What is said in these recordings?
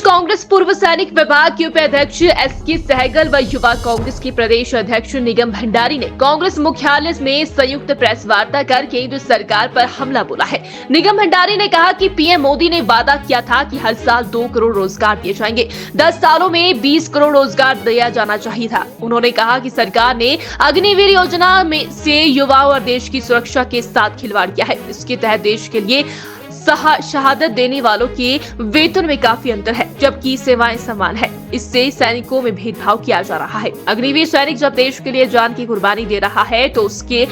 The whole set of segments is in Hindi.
कांग्रेस पूर्व सैनिक विभाग के उपाध्यक्ष एसके सहगल व युवा कांग्रेस के प्रदेश अध्यक्ष निगम भंडारी ने कांग्रेस मुख्यालय में संयुक्त प्रेस वार्ता कर केंद्र सरकार पर हमला बोला है। निगम भंडारी ने कहा कि पीएम मोदी ने वादा किया था कि हर साल 2 करोड़ रोजगार दिए जाएंगे, 10 सालों में 20 करोड़ रोजगार दिया जाना चाहिए था। उन्होंने कहा कि सरकार ने अग्निवीर योजना में से युवाओं और देश की सुरक्षा के साथ खिलवाड़ किया है। इसके तहत देश के लिए शहादत देने वालों के वेतन में काफी अंतर है, जबकि सेवाएं समान है। इससे सैनिकों में भेदभाव किया जा रहा है। अग्निवीर सैनिक जब देश के लिए जान की कुर्बानी दे रहा है तो उसके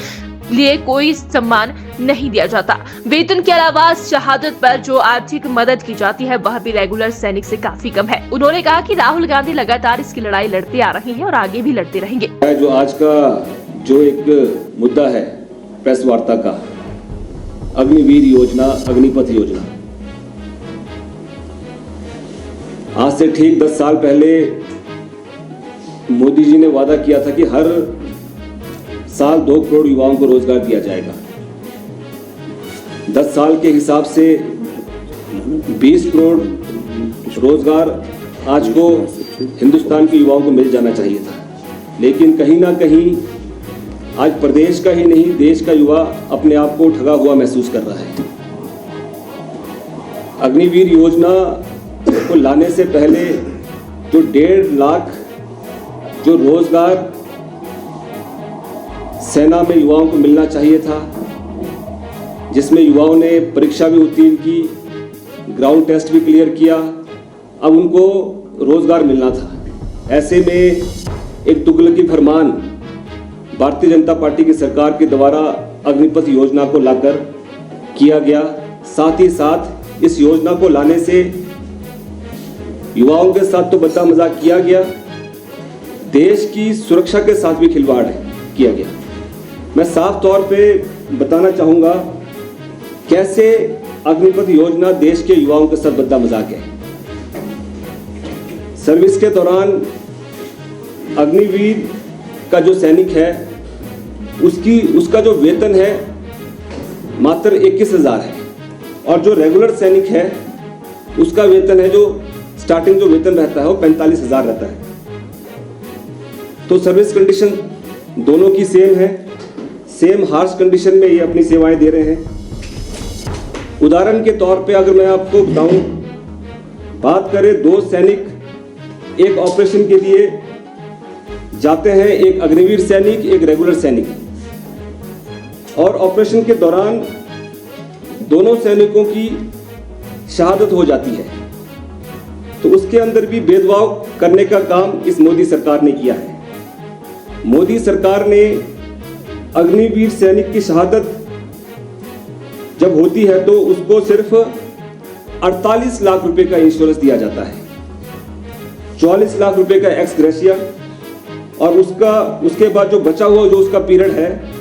लिए कोई सम्मान नहीं दिया जाता। वेतन के अलावा शहादत पर जो आर्थिक मदद की जाती है वह भी रेगुलर सैनिक से काफी कम है। उन्होंने कहा कि राहुल गांधी लगातार इसकी लड़ाई लड़ते आ रहे हैं और आगे भी लड़ते रहेंगे। जो आज का जो एक मुद्दा है प्रेस वार्ता का, अग्निवीर योजना, अग्निपथ योजना, आज से ठीक 10 साल पहले मोदी जी ने वादा किया था कि हर साल 2 करोड़ युवाओं को रोजगार दिया जाएगा। 10 साल के हिसाब से 20 करोड़ रोजगार आज को हिंदुस्तान के युवाओं को मिल जाना चाहिए था, लेकिन कहीं ना कहीं आज प्रदेश का ही नहीं देश का युवा अपने आप को ठगा हुआ महसूस कर रहा है। अग्निवीर योजना को लाने से पहले जो 1.5 लाख जो रोजगार सेना में युवाओं को मिलना चाहिए था, जिसमें युवाओं ने परीक्षा भी उत्तीर्ण की, ग्राउंड टेस्ट भी क्लियर किया, अब उनको रोजगार मिलना था। ऐसे में एक तुगलकी फरमान भारतीय जनता पार्टी की सरकार के द्वारा अग्निपथ योजना को लाकर किया गया। साथ ही साथ इस योजना को लाने से युवाओं के साथ तो बड़ा मजाक किया गया, देश की सुरक्षा के साथ भी खिलवाड़ किया गया। मैं साफ तौर पे बताना चाहूंगा कैसे अग्निपथ योजना देश के युवाओं के साथ बड़ा मजाक है। सर्विस के दौरान अग्निवीर का जो सैनिक है उसका जो वेतन है मात्र 21,000 है, और जो रेगुलर सैनिक है उसका वेतन है, जो स्टार्टिंग जो वेतन रहता है वो 45,000 रहता है। तो सर्विस कंडीशन दोनों की सेम है, सेम हार्श कंडीशन में ये अपनी सेवाएं दे रहे हैं। उदाहरण के तौर पे अगर मैं आपको बताऊं, बात करें 2 सैनिक एक ऑपरेशन के लिए जाते हैं, एक अग्निवीर सैनिक, एक रेगुलर सैनिक, और ऑपरेशन के दौरान दोनों सैनिकों की शहादत हो जाती है, तो उसके अंदर भी भेदभाव करने का काम इस मोदी सरकार ने किया है। मोदी सरकार ने अग्निवीर सैनिक की शहादत जब होती है तो उसको सिर्फ 48 लाख रुपए का इंश्योरेंस दिया जाता है, 44 लाख रुपए का एक्स ग्रेशिया, और उसके बाद जो बचा हुआ जो उसका पीरियड है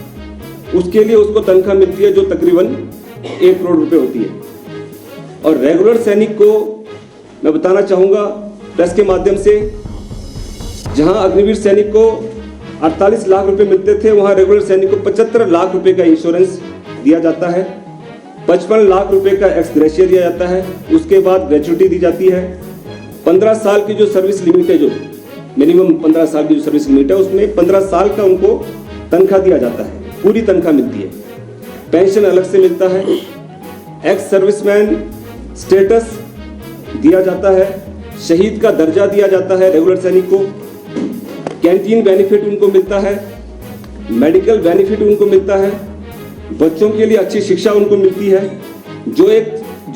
उसके लिए उसको तनख्वाह मिलती है जो तकरीबन 1 करोड़ रुपए होती है। और रेगुलर सैनिक को मैं बताना चाहूंगा प्रेस के माध्यम से, जहां अग्निवीर सैनिक को 48 लाख रुपए मिलते थे, वहां रेगुलर सैनिक को 75 लाख रुपए का इंश्योरेंस दिया जाता है, 55 लाख रुपए का एक्स ग्रेशिया दिया जाता है, उसके बाद ग्रेच्युटी दी जाती है। 15 साल की जो सर्विस लिमिट है, जो मिनिमम 15 साल की जो सर्विस लिमिट है, उसमें 15 साल का उनको तनख्वाह दिया जाता है, पूरी तनख्वाह मिलती है। पेंशन अलग से मिलता है, एक्स सर्विसमैन स्टेटस दिया जाता है, शहीद का दर्जा दिया जाता है रेगुलर सैनिक को, कैंटीन बेनिफिट उनको मिलता है, मेडिकल बेनिफिट उनको मिलता है, बच्चों के लिए अच्छी शिक्षा उनको मिलती है। जो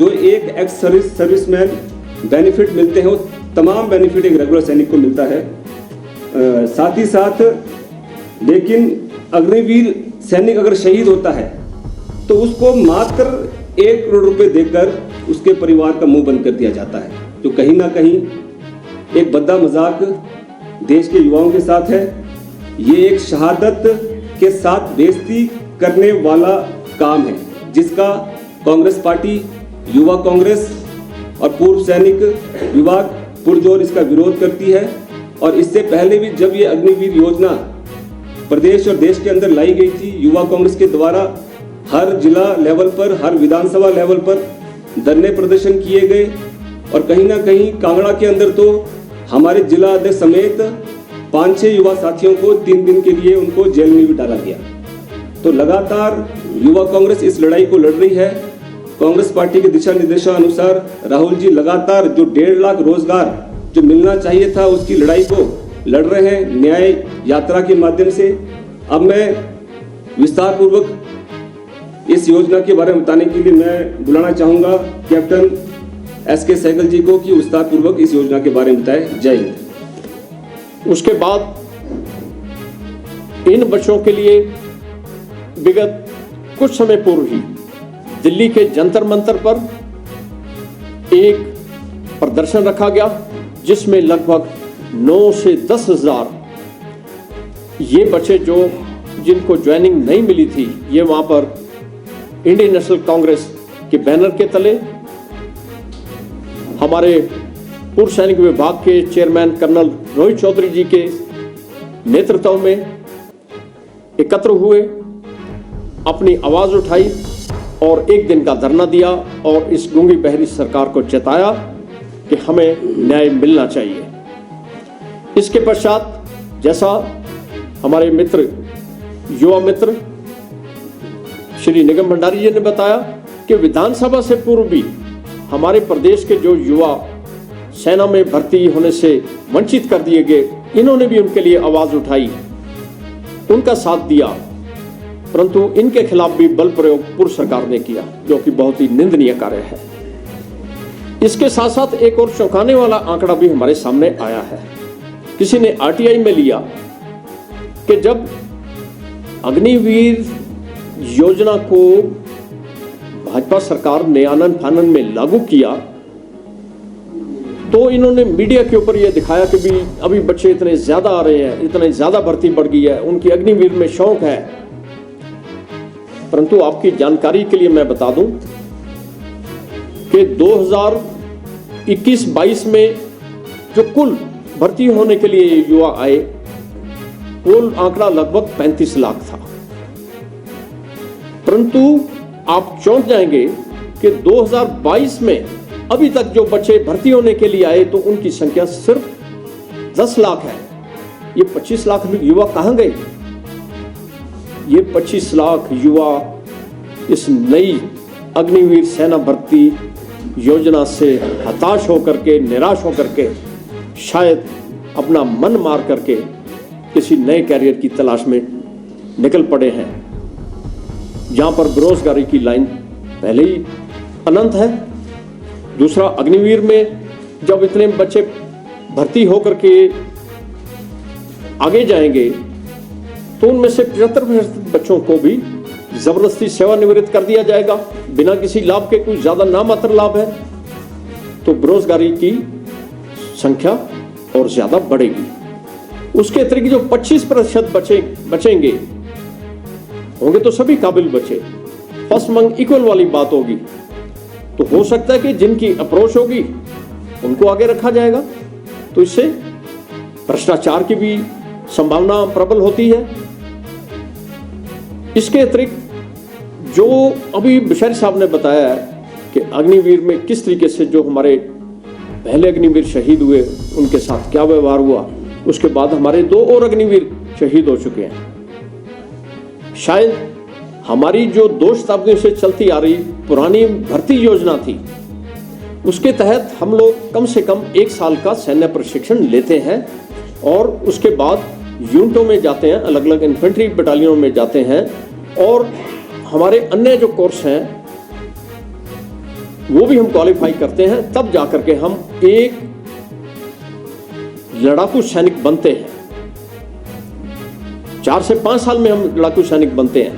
एक एक्स सर्विसमैन बेनिफिट मिलते हैं वो तमाम बेनिफिट एक रेगुलर सैनिक को मिलता है। साथ ही साथ लेकिन अग्निवीर सैनिक अगर शहीद होता है तो उसको मात्र 1 करोड़ रुपए देकर उसके परिवार का मुंह बंद कर दिया जाता है, जो कहीं ना कहीं एक बद्दा मजाक देश के युवाओं के साथ है। ये एक शहादत के साथ बेइज्जती करने वाला काम है, जिसका कांग्रेस पार्टी, युवा कांग्रेस और पूर्व सैनिक विभाग पुरजोर इसका विरोध करती है। और इससे पहले भी जब ये अग्निवीर योजना प्रदेश और देश के अंदर लाई गई थी, युवा कांग्रेस के द्वारा हर जिला लेवल पर, हर विधानसभा लेवल पर धरने प्रदर्शन किए गए, और कहीं ना कहीं कांगड़ा के अंदर तो हमारे जिला अध्यक्ष समेत 5-6 युवा साथियों को 3 दिन के लिए उनको जेल में भी डाला गया। तो लगातार युवा कांग्रेस इस लड़ाई को लड़ रही है। कांग्रेस पार्टी के दिशा निर्देशानुसार राहुल जी लगातार जो 1.5 लाख रोजगार जो मिलना चाहिए था उसकी लड़ाई को लड़ रहे हैं न्याय यात्रा के माध्यम से। अब मैं विस्तार पूर्वक इस योजना के बारे में बताने के लिए मैं बुलाना चाहूंगा कैप्टन SK सहगल जी को कि विस्तार पूर्वक इस योजना के बारे में बताएं। जय हिंद। उसके बाद इन बच्चों के लिए विगत कुछ समय पूर्व ही दिल्ली के जंतर मंतर पर एक प्रदर्शन रखा गया जिसमें लगभग 9 से 10 हजार ये बच्चे जिनको ज्वाइनिंग नहीं मिली थी, ये वहां पर इंडियन नेशनल कांग्रेस के बैनर के तले हमारे पूर्व सैनिक विभाग के चेयरमैन कर्नल रोहित चौधरी जी के नेतृत्व में एकत्र हुए, अपनी आवाज उठाई और एक दिन का धरना दिया और इस गूंगी बहरी सरकार को चेताया कि हमें न्याय मिलना चाहिए। इसके पश्चात जैसा हमारे मित्र युवा मित्र श्री निगम भंडारी जी ने बताया कि विधानसभा से पूर्व भी हमारे प्रदेश के जो युवा सेना में भर्ती होने से वंचित कर दिए गए, इन्होंने भी उनके लिए आवाज उठाई, उनका साथ दिया, परंतु इनके खिलाफ भी बल प्रयोग पूर्व सरकार ने किया, जो कि बहुत ही निंदनीय कार्य है। इसके साथ साथ एक और चौंकाने वाला आंकड़ा भी हमारे सामने आया है। किसी ने RTI में लिया कि जब अग्निवीर योजना को भाजपा सरकार ने आनन फानन में लागू किया तो इन्होंने मीडिया के ऊपर यह दिखाया कि भी अभी बच्चे इतने ज्यादा आ रहे हैं, इतने ज्यादा भर्ती बढ़ गई है, उनकी अग्निवीर में शौक है। परंतु आपकी जानकारी के लिए मैं बता दूं कि 2021-22 में जो कुल भर्ती होने के लिए युवा आए, कुल आंकड़ा लगभग 35 लाख था। परंतु आप चौंक जाएंगे कि 2022 में अभी तक जो बच्चे भर्ती होने के लिए आए तो उनकी संख्या सिर्फ 10 लाख है। ये 25 लाख युवा कहां गए? ये 25 लाख युवा इस नई अग्निवीर सेना भर्ती योजना से हताश होकर के, निराश होकर के, शायद अपना मन मार करके किसी नए कैरियर की तलाश में निकल पड़े हैं, जहां पर बेरोजगारी की लाइन पहले ही अनंत है। दूसरा, अग्निवीर में जब इतने बच्चे भर्ती होकर के आगे जाएंगे तो उनमें से 75% बच्चों को भी जबरदस्ती सेवानिवृत्त कर दिया जाएगा बिना किसी लाभ के। कुछ ज्यादा नामात्र लाभ है तो बेरोजगारी की संख्या और ज्यादा बढ़ेगी। उसके अतिरिक्त जो 25% बचेंगे होंगे तो सभी काबिल बच्चे, फर्स्ट अमंग इक्वल वाली बात होगी। तो हो सकता है कि जिनकी अप्रोच होगी उनको आगे रखा जाएगा, तो इससे भ्रष्टाचार की भी संभावना प्रबल होती है। इसके अतिरिक्त जो अभी बिशरी साहब ने बताया है कि अग्निवीर में किस तरीके से जो हमारे पहले अग्निवीर शहीद हुए उनके साथ क्या व्यवहार हुआ, उसके बाद हमारे 2 और अग्निवीर शहीद हो चुके हैं। शायद हमारी जो 2 शताब्दियों से चलती आ रही पुरानी भर्ती योजना थी, उसके तहत हम लोग कम से कम 1 साल का सैन्य प्रशिक्षण लेते हैं और उसके बाद यूनिटों में जाते हैं, अलग अलग इन्फेंट्री बटालियनों में जाते हैं और हमारे अन्य जो कोर्स हैं वो भी हम क्वालिफाई करते हैं, तब जाकर के हम एक लड़ाकू सैनिक बनते हैं। 4 से 5 साल में हम लड़ाकू सैनिक बनते हैं,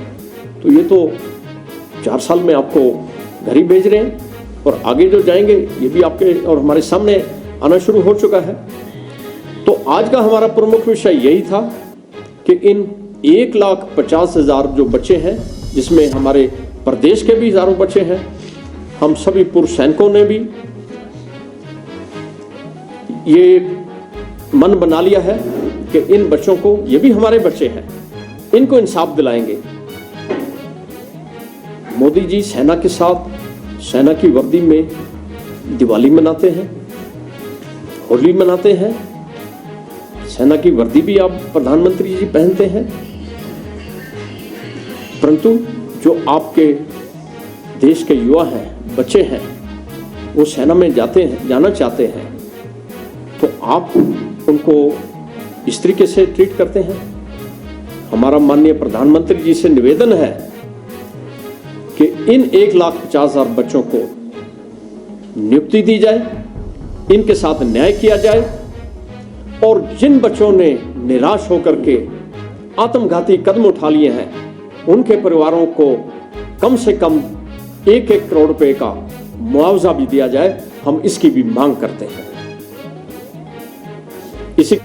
तो ये तो 4 साल में आपको घर ही भेज रहे हैं और आगे जो जाएंगे ये भी आपके और हमारे सामने आना शुरू हो चुका है। तो आज का हमारा प्रमुख विषय यही था कि इन 1,50,000 जो बच्चे हैं, जिसमें हमारे प्रदेश के भी हजारों बच्चे हैं, हम सभी पूर्व सैनिकों ने भी ये मन बना लिया है कि इन बच्चों को, ये भी हमारे बच्चे हैं, इनको इंसाफ दिलाएंगे। मोदी जी सेना के साथ, सेना की वर्दी में दिवाली मनाते हैं, होली मनाते हैं, सेना की वर्दी भी आप प्रधानमंत्री जी पहनते हैं, परंतु जो आपके देश के युवा हैं, बच्चे हैं, वो सेना में जाना चाहते हैं, तो आप उनको इस तरीके से ट्रीट करते हैं। हमारा माननीय प्रधानमंत्री जी से निवेदन है कि इन 1,50,000 बच्चों को नियुक्ति दी जाए, इनके साथ न्याय किया जाए, और जिन बच्चों ने निराश होकर के आत्मघाती कदम उठा लिए हैं, उनके परिवारों को कम से कम 1-1 करोड़ रुपए का मुआवजा भी दिया जाए। हम इसकी भी मांग करते हैं। इसी